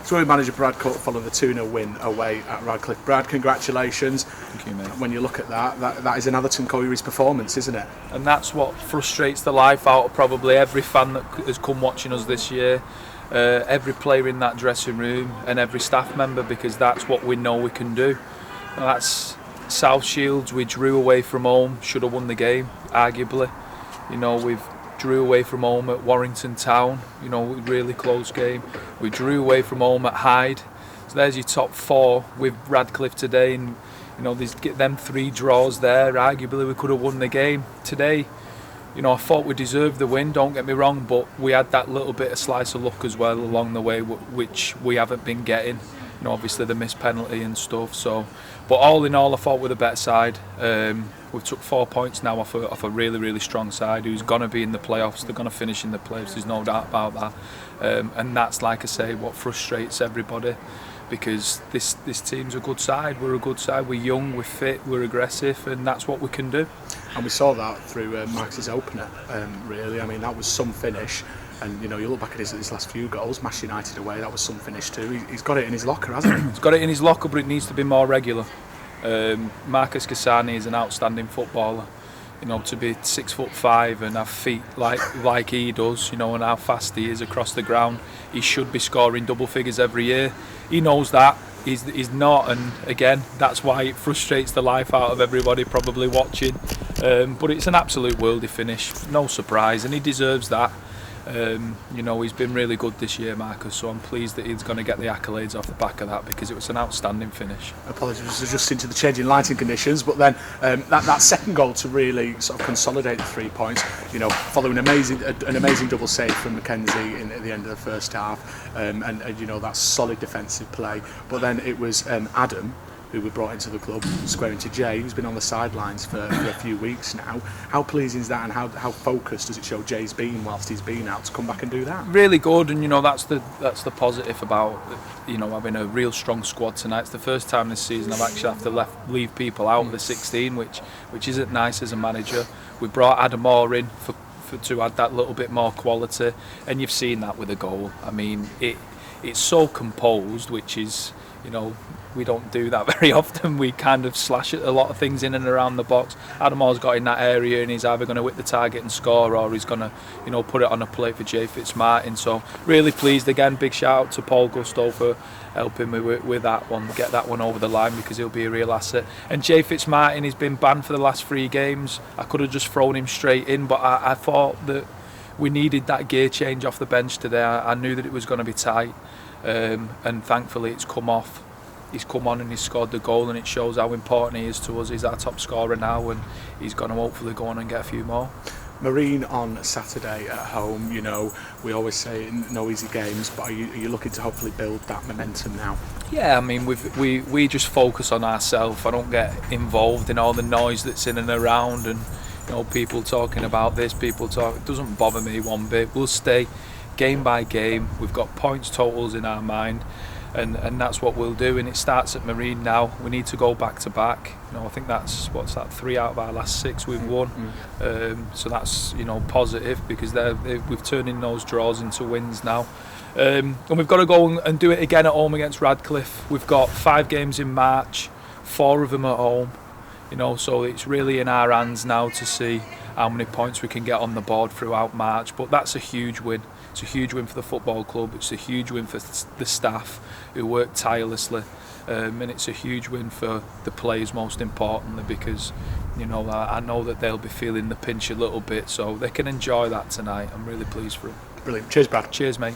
Story manager Brad Cooke following the 2-0 win away at Radcliffe. Brad, congratulations. Thank you, mate. When you look at that is an Atherton Collieries performance, isn't it? And that's what frustrates the life out of probably every fan that has come watching us this year, every player in that dressing room and every staff member, because that's what we know we can do. And that's South Shields. We drew away from home, should have won the game, arguably. We've drew away from home at Warrington Town, really close game. We drew away from home at Hyde. So there's your top 4 with Radcliffe today, and there's them 3 draws there. Arguably we could have won the game today. I thought we deserved the win, don't get me wrong, but we had that little bit of slice of luck as well along the way, which we haven't been getting. Obviously the missed penalty and stuff. But all in all, I thought we're the better side. We've took 4 points now off a really, really strong side who's going to be in the playoffs. They're going to finish in the playoffs. There's no doubt about that. And that's, like I say, what frustrates everybody, because this team's a good side. We're a good side. We're young, we're fit, we're aggressive, and that's what we can do. And we saw that through Marcus's opener. Really, I mean, that was some finish. And you look back at his last few goals, Mash United away, that was some finish too. He's got it in his locker, hasn't he? He's got it in his locker, but it needs to be more regular. Marcus Cassani is an outstanding footballer. To be 6'5" and have feet like he does, and how fast he is across the ground, he should be scoring double figures every year. He knows that. He's not, and again, that's why it frustrates the life out of everybody probably watching. But it's an absolute worldie finish, no surprise, and he deserves that. He's been really good this year, Marcus, so I'm pleased that he's going to get the accolades off the back of that, because it was an outstanding finish. Apologies for adjusting to the changing lighting conditions, but then that second goal to really sort of consolidate the 3 points, following an amazing double save from Mackenzie at the end of the first half, and that solid defensive play. But then it was Adam, who we brought into the club, squaring to Jay, who's been on the sidelines for a few weeks now. How pleasing is that, and how focused does it show Jay's been whilst he's been out to come back and do that? Really good, and that's the positive about having a real strong squad tonight. It's the first time this season I've actually have to leave people out of the 16, which isn't nice as a manager. We brought Adam Moore in to add that little bit more quality, and you've seen that with a goal. I mean, it's so composed, which is, we don't do that very often. We kind of slash at a lot of things in and around the box. Adam Moore's got in that area, and he's either going to hit the target and score, or he's going to put it on a plate for Jay Fitzmartin. So really pleased again. Big shout out to Paul Gusto for helping me with that one, get that one over the line, because he'll be a real asset. And Jay Fitzmartin, he's been banned for the last 3 games. I could have just thrown him straight in, but I thought that we needed that gear change off the bench today. I knew that it was going to be tight, and thankfully it's come off. He's come on and he's scored the goal, and it shows how important he is to us. He's our top scorer now, and he's going to hopefully go on and get a few more. Marine on Saturday at home, we always say no easy games, but are you looking to hopefully build that momentum now? Yeah, I mean, we just focus on ourselves. I don't get involved in all the noise that's in and around, and people talking about this, it doesn't bother me one bit. We'll stay game by game. We've got points totals in our mind. And that's what we'll do, and it starts at Marine now. We need to go back to back. I think that's 3 out of our last 6 we've won. So that's positive, because we've turned in those draws into wins now. And we've got to go and do it again at home against Radcliffe. We've got 5 games in March, 4 of them at home. So it's really in our hands now to see how many points we can get on the board throughout March. But that's a huge win. It's a huge win for the football club. It's a huge win for the staff who work tirelessly, and it's a huge win for the players, most importantly, because I know that they'll be feeling the pinch a little bit, so they can enjoy that tonight. I'm really pleased for them. Brilliant. Cheers, Brad. Cheers, mate.